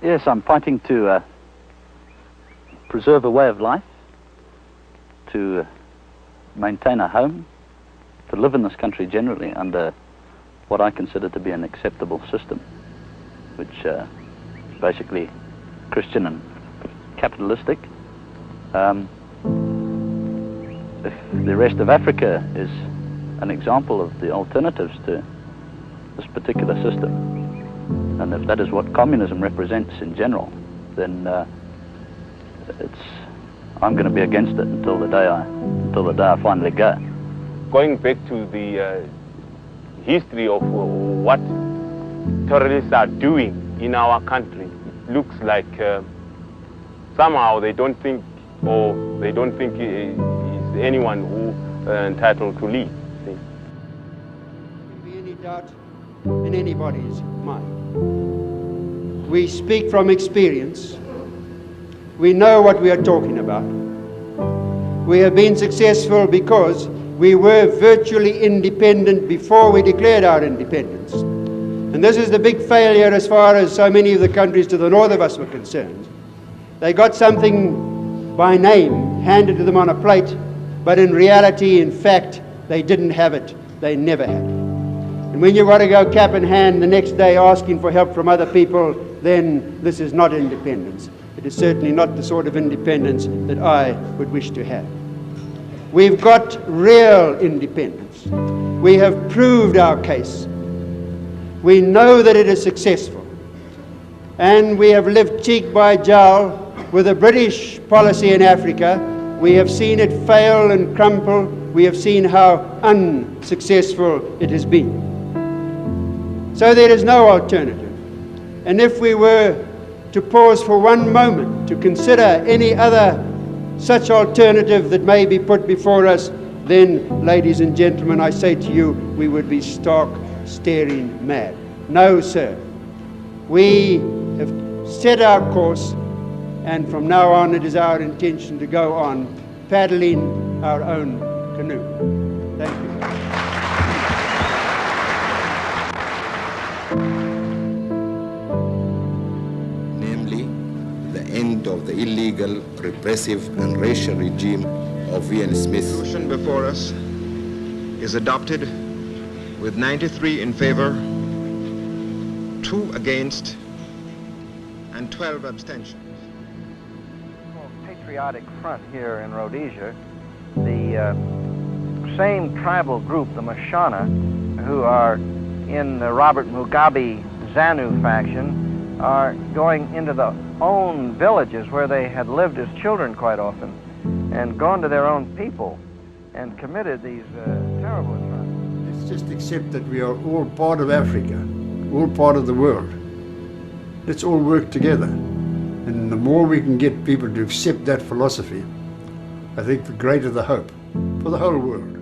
Yes, I'm fighting to preserve a way of life, to maintain a home, to live in this country generally under what I consider to be an acceptable system, which is basically Christian and capitalistic. If the rest of Africa is an example of the alternatives to this particular system, and if that is what communism represents in general, then I'm going to be against it until the day I finally go. Going back to the history of what terrorists are doing in our country, it looks like somehow they don't think is anyone who entitled to lead. There can be any doubt in anybody's mind. We speak from experience. We know what we are talking about. We have been successful because we were virtually independent before we declared our independence. And this is the big failure as far as so many of the countries to the north of us were concerned. They got something by name handed to them on a plate, but in reality, in fact, they didn't have it. They never had it. And when you've got to go cap in hand the next day asking for help from other people, then this is not independence. It is certainly not the sort of independence that I would wish to have. We've got real independence. We have proved our case. We know that it is successful. And we have lived cheek by jowl with the British policy in Africa. We have seen it fail and crumple. We have seen how unsuccessful it has been. So there is no alternative. And if we were to pause for one moment to consider any other such alternative that may be put before us, then, ladies and gentlemen, I say to you, we would be stark, staring mad. No, sir. We have set our course, and from now on it is our intention to go on paddling our own canoe. Thank you. End of the illegal, repressive and racial regime of Ian Smith. The resolution before us is adopted with 93 in favor, 2 against, and 12 abstentions. Patriotic Front here in Rhodesia, the same tribal group, the Mashana, who are in the Robert Mugabe ZANU faction, are going into their own villages where they had lived as children quite often and gone to their own people and committed these terrible atrocities. Let's just accept that we are all part of Africa, all part of the world. Let's all work together. And the more we can get people to accept that philosophy, I think the greater the hope for the whole world.